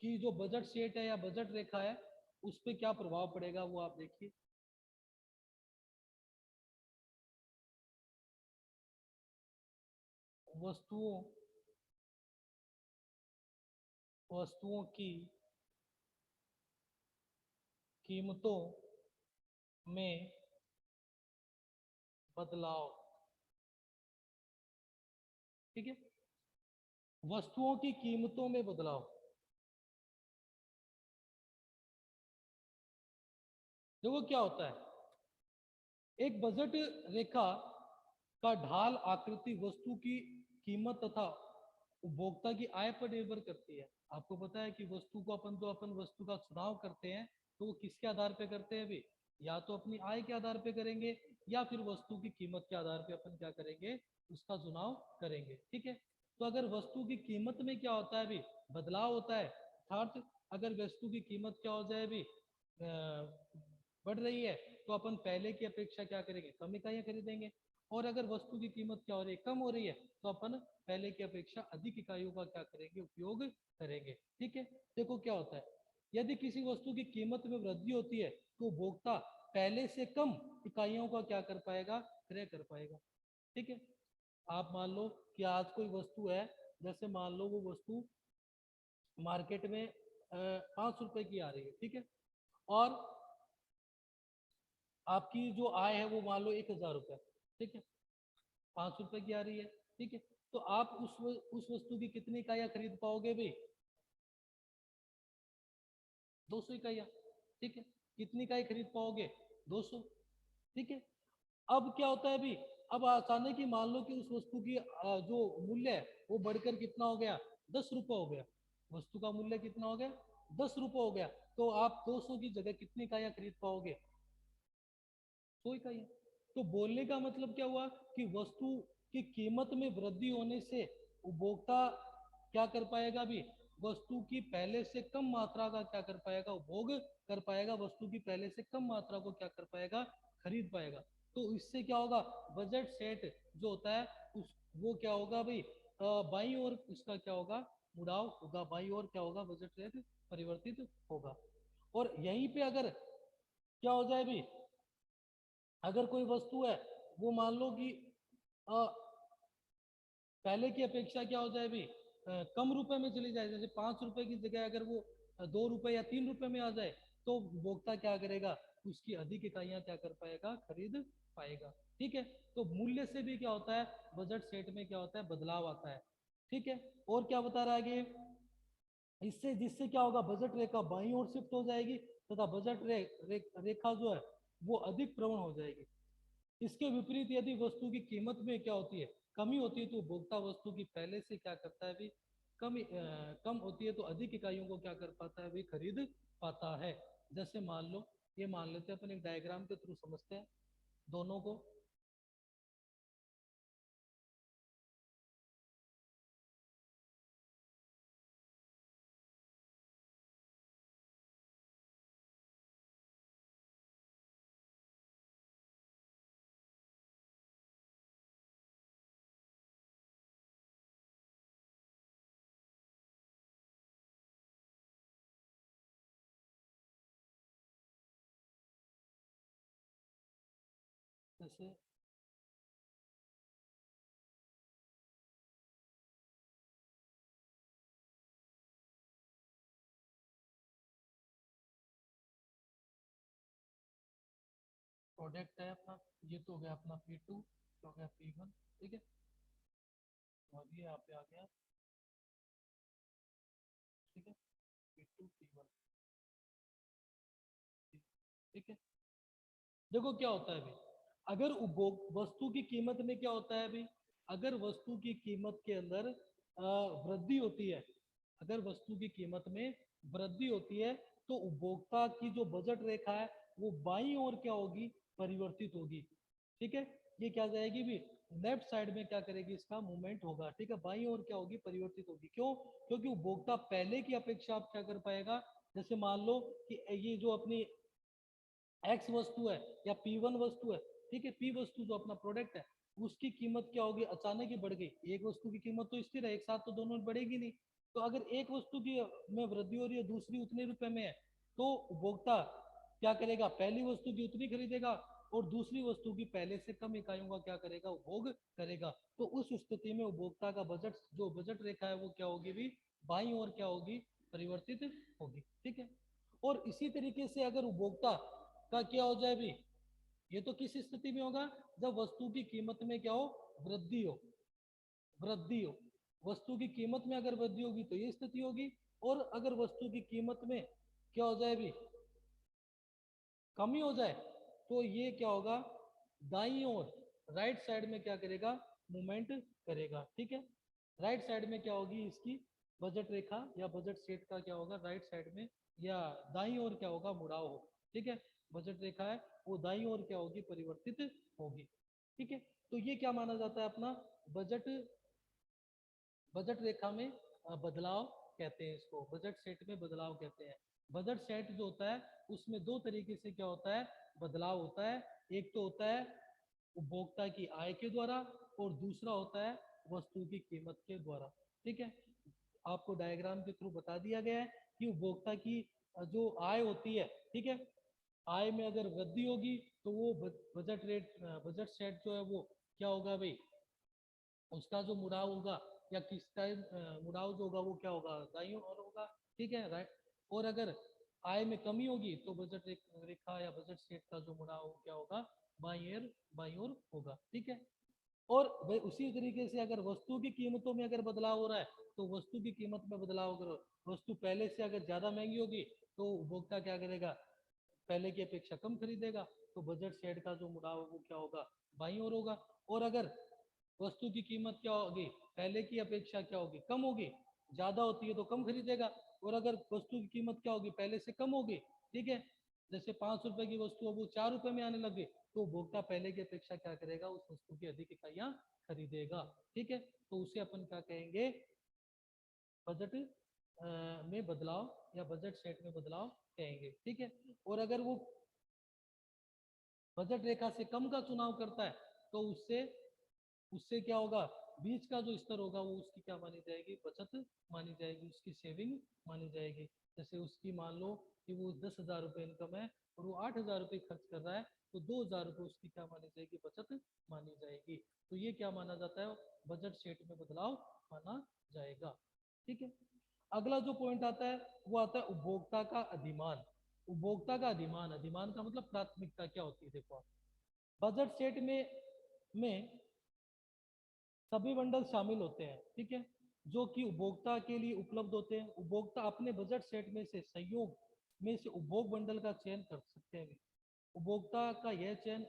S1: की जो बजट सेट है या बजट रेखा है उस पर क्या प्रभाव पड़ेगा, वो आप देखिए। वस्तुओं वस्तुओं की कीमतों में बदलाव। ठीक है, वस्तुओं की कीमतों में बदलाव। देखो क्या होता है, एक बजट रेखा का ढाल आकृति वस्तु की कीमत तथा उपभोक्ता की आय पर निर्भर करती है। आपको पता है कि वस्तु को अपन वस्तु का चुनाव करते हैं तो वो किसके आधार पे करते हैं भी, या तो अपनी आय के आधार पे करेंगे या फिर वस्तु की कीमत के आधार पे अपन क्या करेंगे, उसका चुनाव करेंगे। ठीक है, तो अगर वस्तु की कीमत में क्या होता है अभी, बदलाव होता है, अर्थात अगर वस्तु की कीमत क्या हो जाए अभी, बढ़ रही है, तो अपन पहले की अपेक्षा क्या करेंगे, कम इकाइयां खरीदेंगे। और अगर वस्तु की कीमत क्या हो रही है, कम हो रही है, तो अपन पहले की अपेक्षा अधिक इकाइयों का क्या करेंगे, उपयोग करेंगे। ठीक है, देखो क्या होता है, यदि किसी वस्तु की कीमत में वृद्धि होती है तो उपभोक्ता पहले से कम इकाइयों का क्या कर पाएगा, क्रय कर पाएगा। ठीक है, आप मान लो कि आज कोई वस्तु है, जैसे मान लो वो वस्तु मार्केट में 5 रुपए की आ रही है। ठीक है, और आपकी जो आय है वो मान लो 1,000 रुपये। ठीक है, 5 रुपए की आ रही है। ठीक है, तो आप उस वस्तु की कितनी इकाइयां खरीद पाओगे भाई, 200 इकाइयां। ठीक है, कितनी इकाई खरीद पाओगे, 200। ठीक है, अब क्या होता है अभी, अब अचानक ही मान लो कि उस वस्तु की जो मूल्य है वो बढ़कर कितना हो गया, 10 रुपये हो गया। वस्तु का मूल्य कितना हो गया, 10 रुपये हो गया। तो आप 200 की जगह कितनी इकाइयां खरीद पाओगे, 100 इकाइयां। तो बोलने का मतलब क्या हुआ कि वस्तु की कीमत में वृद्धि होने से उपभोक्ता क्या कर पाएगा अभी, वस्तु की पहले से कम मात्रा का क्या कर पाएगा, उपभोग कर पाएगा, वस्तु की पहले से कम मात्रा को क्या कर पाएगा, खरीद पाएगा। तो इससे क्या होगा, बजट सेट जो होता है उस वो क्या होगा भाई, बाई और उसका क्या होगा, मुड़ाव होगा, बाई और क्या होगा, बजट सेट परिवर्तित होगा। और यहीं पे अगर क्या हो जाए भी, अगर कोई वस्तु है वो मान लो कि अ, पहले की अपेक्षा क्या हो जाए भी, कम रुपए में चली जाए, जैसे 5 रुपए की जगह अगर वो 2 रुपए या 3 रुपए में आ जाए, तो उपभोक्ता क्या करेगा, उसकी अधिक इकाइयां क्या कर पाएगा, खरीद पाएगा। ठीक है, तो मूल्य से भी क्या होता है, बजट सेट में क्या होता है, बदलाव आता है। ठीक है, और क्या बता रहा है आगे, इससे जिससे क्या होगा, बजट रेखा बाईं ओर शिफ्ट हो जाएगी तथा बजट रेखा जो है वो अधिक प्रवण हो जाएगी। इसके विपरीत यदि वस्तु की कीमत में क्या होती है, कमी होती है, तो उपभोक्ता वस्तु की पहले से क्या करता है भी, कम होती है तो अधिक इकाइयों को क्या कर पाता है भी, खरीद पाता है। जैसे मान लो, ये मान लेते हैं अपन, एक डायग्राम के थ्रू समझते हैं दोनों को। जैसे प्रोडक्ट है अपना, ये तो हो गया अपना P2, हो गया P1। ठीक है, और ये यहाँ पे आ गया, ठीक है, P2 P1। ठीक है, देखो क्या होता है अभी, अगर उपभोग वस्तु की कीमत में क्या होता है अभी, अगर वस्तु की कीमत के अंदर वृद्धि होती है, अगर वस्तु की कीमत में वृद्धि होती है, तो उपभोक्ता की जो बजट रेखा है वो बाईं ओर क्या होगी, परिवर्तित होगी। ठीक है, ये क्या जाएगी भी, लेफ्ट साइड में क्या करेगी, इसका मूवमेंट होगा। ठीक है, बाईं ओर क्या होगी, परिवर्तित होगी। क्यों, क्योंकि उपभोक्ता पहले की अपेक्षा आप क्या कर पाएगा, जैसे मान लो कि ये जो अपनी एक्स वस्तु है या P1 वस्तु है, ठीक है, P वस्तु जो अपना प्रोडक्ट है, उसकी कीमत क्या होगी, अचानक ही बढ़ गई। एक वस्तु की कीमत तो स्थिर है, एक साथ तो दोनों बढ़ेगी नहीं। तो अगर एक वस्तु की में वृद्धि हो रही है, दूसरी उतने रुपए में है, तो उपभोक्ता क्या करेगा, पहली वस्तु की उतनी खरीदेगा और दूसरी वस्तु की पहले से कम इकाइयों का क्या करेगा, उपभोग करेगा। तो उस स्थिति में उपभोक्ता का बजट, जो बजट रेखा है वो क्या होगी भी, बाईं ओर क्या होगी, परिवर्तित होगी। ठीक है, और इसी तरीके से अगर उपभोक्ता का क्या हो जाए भी, ये तो किस स्थिति में होगा, जब वस्तु की कीमत में क्या हो, वृद्धि हो, वृद्धि हो। वस्तु की कीमत में अगर वृद्धि होगी तो ये स्थिति होगी, और अगर वस्तु की कीमत में क्या हो जाए भी, कमी हो जाए, तो ये क्या होगा, दाईं ओर, राइट साइड में क्या करेगा, मूवमेंट करेगा। ठीक है, राइट साइड में क्या होगी इसकी बजट रेखा या बजट सेट का क्या होगा, राइट साइड में या दाईं ओर क्या होगा, मुड़ाव होगा। ठीक है, बजट रेखा है वो दाईं ओर क्या होगी, परिवर्तित होगी। ठीक है, तो ये क्या माना जाता है अपना बजट, बजट रेखा में बदलाव कहते हैं इसको, बजट सेट में बदलाव कहते हैं। बजट सेट जो होता है उसमें दो तरीके से क्या होता है, बदलाव होता है। एक तो होता है उपभोक्ता की आय के द्वारा और दूसरा होता है वस्तु की कीमत के द्वारा। ठीक है, आपको डायग्राम के थ्रू बता दिया गया है कि उपभोक्ता की जो आय होती है, ठीक है, आय में अगर वृद्धि होगी तो वो बजट रेट, बजट सेट जो है वो क्या होगा भाई, उसका जो मुड़ाव होगा या किसका मुड़ाव जो होगा वो क्या होगा, दाईं ओर होगा। ठीक है, राइट। और अगर आय में कमी होगी तो बजट रेखा या बजट सेट का जो मुड़ाव क्या होगा, बाईं ओर होगा। ठीक है, और भाई उसी तरीके से अगर वस्तु की कीमतों में अगर बदलाव हो रहा है तो वस्तु की कीमत में बदलाव करो, वस्तु पहले से अगर ज्यादा महंगी होगी तो उपभोक्ता क्या करेगा, पहले की अपेक्षा कम खरीदेगा, तो बजट सेट का जो मुड़ाव है वो क्या होगा, बाईं ओर होगा। और अगर वस्तु की कीमत क्या होगी, पहले की अपेक्षा क्या होगी, कम होगी, ज्यादा होती है तो कम खरीदेगा। और अगर वस्तु की कीमत क्या होगी, पहले से कम होगी, ठीक है, जैसे 5 रुपए की वस्तु है वो 4 रुपए में आने लगे, तो उपभोक्ता पहले की अपेक्षा क्या करेगा, उस वस्तु की अधिक इकाइयां खरीदेगा। ठीक है, तो उसे अपन क्या कहेंगे, बजट में बदलाव या बजट सेट में बदलाव कहेंगे। ठीक है, और अगर वो बजट रेखा से कम का चुनाव करता है तो उससे उससे क्या होगा, बीच का जो स्तर होगा वो उसकी क्या मानी जाएगी, बचत मानी जाएगी, उसकी सेविंग मानी जाएगी। जैसे उसकी मान लो कि वो 10,000 रुपये इनकम है और वो 8,000 रुपये खर्च कर रहा है, तो 2,000 रुपये उसकी क्या मानी जाएगी, बचत मानी जाएगी। तो ये क्या माना जाता है, बजट सेट में बदलाव माना जाएगा। ठीक है, अगला जो पॉइंट आता है वो आता है उपभोक्ता का अधिमान। उपभोक्ता का अधिमान, अधिमान का मतलब प्राथमिकता क्या होती है, देखो आप बजट सेट में सभी बंडल शामिल होते हैं, ठीक है, जो कि उपभोक्ता के लिए उपलब्ध होते हैं। उपभोक्ता अपने बजट सेट में से संयोग में से उपभोग बंडल का चयन कर सकते हैं। उपभोक्ता का यह चयन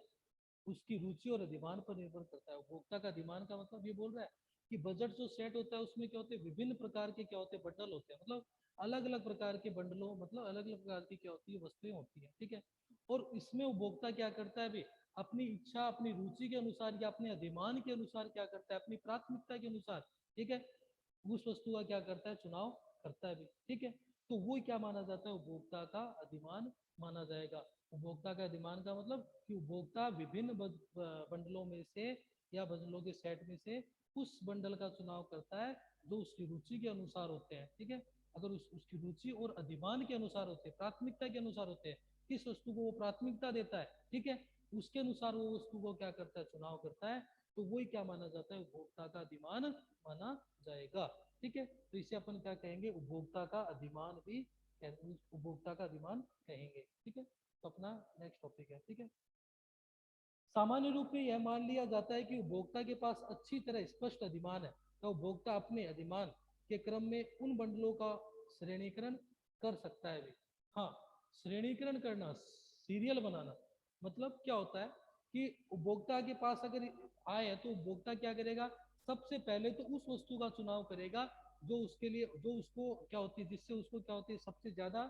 S1: उसकी रुचि और अधिमान पर निर्भर करता है। उपभोक्ता का अधिमान का मतलब ये बोल रहा है कि बजट जो सेट होता है उसमें क्या होते हैं, विभिन्न प्रकार के क्या होते हैं, बंडल होते हैं, मतलब अलग अलग प्रकार के बंडलों, मतलब अलग अलग प्रकार की क्या होती है, वस्तुएं होती है। ठीक है, और इसमें उपभोक्ता क्या करता है भाई, अपनी इच्छा, अपनी रुचि के अनुसार या अपने अधिमान के अनुसार क्या करता है, अपनी प्राथमिकता के अनुसार, ठीक है, उस वस्तु का क्या करता है, चुनाव करता है भी। ठीक है, तो वो क्या माना जाता है, उपभोक्ता का अधिमान माना जाएगा। उपभोक्ता का अधिमान का मतलब कि उपभोक्ता विभिन्न बंडलों में से या बंडलों के सेट में से उस बंडल का चुनाव करता है जो उसकी रुचि के अनुसार होते हैं। ठीक है, अगर उसकी रुचि और अधिमान के अनुसार होते हैं, प्राथमिकता के अनुसार होते हैं, किस वस्तु को वो प्राथमिकता देता है, ठीक है, उसके अनुसार वो वस्तु को क्या करता है, चुनाव करता है, तो वही क्या माना जाता है, उपभोक्ता का अधिमान माना जाएगा। ठीक है, तो इसे अपन क्या कहेंगे, उपभोक्ता का अधिमान भी, उपभोक्ता का अधिमान कहेंगे। ठीक है, तो अपना नेक्स्ट टॉपिक है। ठीक है, सामान्य रूप में यह मान लिया जाता है कि उपभोक्ता के पास अच्छी तरह स्पष्ट अधिमान है, तो उपभोक्ता अपने अधिमान के क्रम में उन बंडलों का श्रेणीकरण कर सकता है भी। हाँ, श्रेणीकरण करना, सीरियल बनाना, मतलब क्या होता है कि उपभोक्ता के पास अगर आए है तो उपभोक्ता क्या करेगा, सबसे पहले तो उस वस्तु का चुनाव करेगा जो उसके लिए, जो उसको क्या होती है, जिससे उसको क्या होती है, सबसे ज्यादा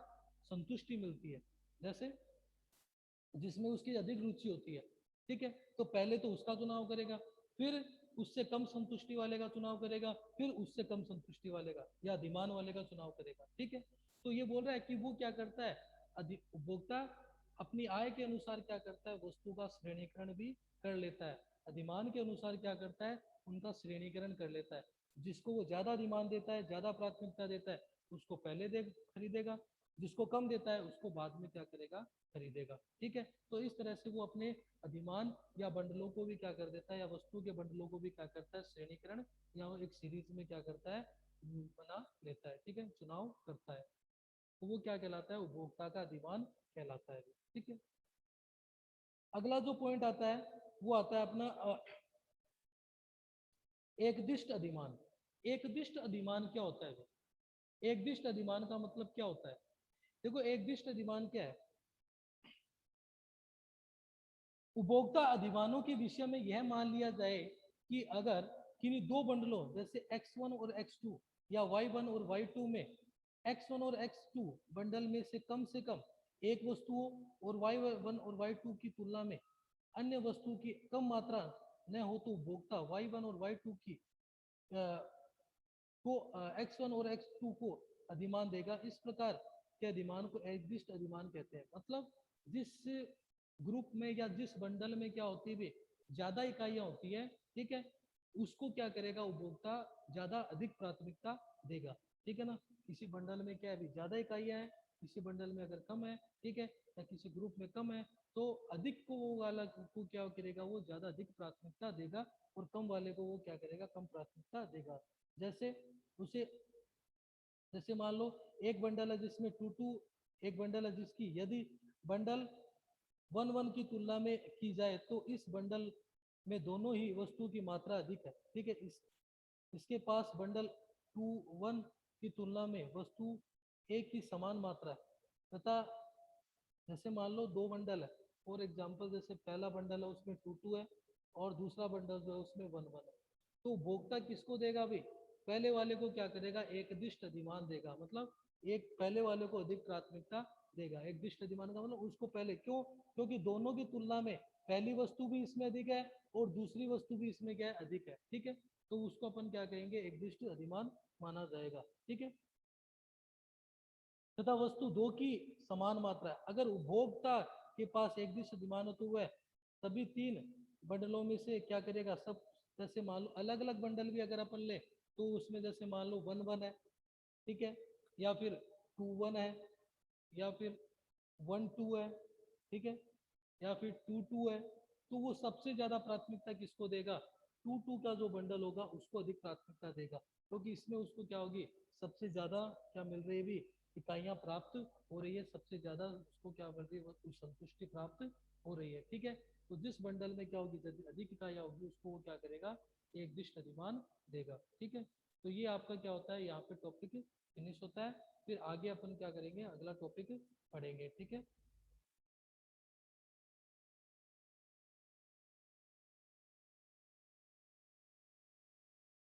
S1: संतुष्टि मिलती है, जैसे जिसमें उसकी अधिक रुचि होती है। ठीक है, तो पहले तो उसका चुनाव करेगा, फिर उससे कम संतुष्टि वाले का चुनाव करेगा, फिर उससे कम संतुष्टि वाले का या अधिमान वाले का चुनाव करेगा। ठीक है, तो ये बोल रहा है कि वो क्या करता है, उपभोक्ता अपनी आय के अनुसार क्या करता है, वस्तु का श्रेणीकरण भी कर लेता है, अधिमान के अनुसार क्या करता है, उनका श्रेणीकरण कर लेता है। जिसको वो ज्यादा अधिमान देता है, ज्यादा प्राथमिकता देता है, उसको पहले दे खरीदेगा, जिसको कम देता है उसको बाद में क्या करेगा, खरीदेगा। ठीक है, तो इस तरह से वो अपने अधिमान या बंडलों को भी क्या कर देता है, या वस्तु के बंडलों को भी क्या करता है, श्रेणीकरण या वो एक सीरीज में क्या करता है, बना लेता है। ठीक है, चुनाव करता है, तो वो क्या कहलाता है, उपभोक्ता का अधिमान कहलाता है। ठीक है, अगला जो पॉइंट आता है वो आता है अपना एकदिष्ट अधिमान। एकदिष्ट अधिमान क्या होता है, एकदिष्ट अधिमान का मतलब क्या होता है, देखो एकदिष्ट अधिमान क्या है, उपभोक्ता अधिमानों के विषय में यह मान लिया जाए कि अगर किन्हीं दो बंडलों जैसे x1 और x2 या y1 और y2 में x1 और x2 बंडल में से कम एक वस्तु हो और y1 और y2 की तुलना में अन्य वस्तु की कम मात्रा न हो तो उपभोक्ता y1 और y2 की को x1 और x2 को अधिमान देगा। इस प्रकार के अधिमान को निर्दिष्ट अधिमान कहते हैं। मतलब जिस ग्रुप में या जिस बंडल में क्या होती है, ज्यादा इकाइयां होती है, ठीक है, उसको क्या करेगा उपभोक्ता, ज्यादा अधिक प्राथमिकता देगा। ठीक है ना, किसी बंडल में क्या है, ज्यादा इकाइयां हैं, किसी बंडल में अगर कम है, ठीक है, या किसी ग्रुप में कम है, तो अधिक को वो वाला को क्या करेगा, वो ज्यादा अधिक प्राथमिकता देगा, और कम वाले को वो क्या करेगा, कम प्राथमिकता देगा। जैसे उसे, जैसे मान लो एक बंडल है जिसमें टू टू, एक बंडल है जिसकी यदि बंडल 1 1 की तुलना में की जाए तो इस बंडल में दोनों ही वस्तु की मात्रा अधिक है। ठीक है, इसके पास बंडल 2 1 की तुलना में वस्तु एक की समान मात्रा है तथा जैसे मान लो दो बंडल है, फॉर एग्जाम्पल जैसे पहला बंडल है उसमें 2 2 है और दूसरा बंडल जो है उसमें 1 1 है, तो उपभोक्ता किसको देगा भाई, पहले वाले को क्या करेगा, एक दिष्ट अधिमान देगा। मतलब एक पहले वाले को अधिक प्राथमिकता देगा। एक दिष्ट अधिमान का मतलब उसको पहले, क्यों, क्योंकि दोनों की तुलना में पहली वस्तु भी इसमें अधिक है और दूसरी वस्तु भी इसमें क्या है, अधिक है। ठीक है, तो उसको अपन क्या कहेंगे, एक दिष्ट अधिमान माना जाएगा। ठीक है, तथा वस्तु दो की समान मात्रा है। अगर उपभोक्ता के पास एक दिष्ट अधिमान हो तो वह सभी तीन बंडलों में से क्या करेगा, सब, जैसे मान लो अलग अलग बंडल भी अगर अपन ले तो उसमें जैसे मान लो 1 1 है, ठीक है, या फिर 2 1 है, या फिर 1 2 है, ठीक है, या फिर 2 2 है, तो वो सबसे ज्यादा प्राथमिकता किसको देगा, 2 2 का जो बंडल होगा उसको अधिक प्राथमिकता देगा, क्योंकि तो इसमें उसको क्या होगी, सबसे ज्यादा क्या मिल रही है भी, इकाइयां प्राप्त हो रही है, सबसे ज्यादा उसको क्या मिल रही है, वो संतुष्टि प्राप्त हो रही है। ठीक है, तो जिस बंडल में क्या होगी, अधिक इकाइयां होगी उसको वो क्या करेगा, एक दिष्ट अधिमान देगा। ठीक है, तो ये आपका क्या होता है, यहाँ पे टॉपिक फिनिश होता है। फिर आगे अपन क्या करेंगे, अगला टॉपिक पढ़ेंगे। ठीक है।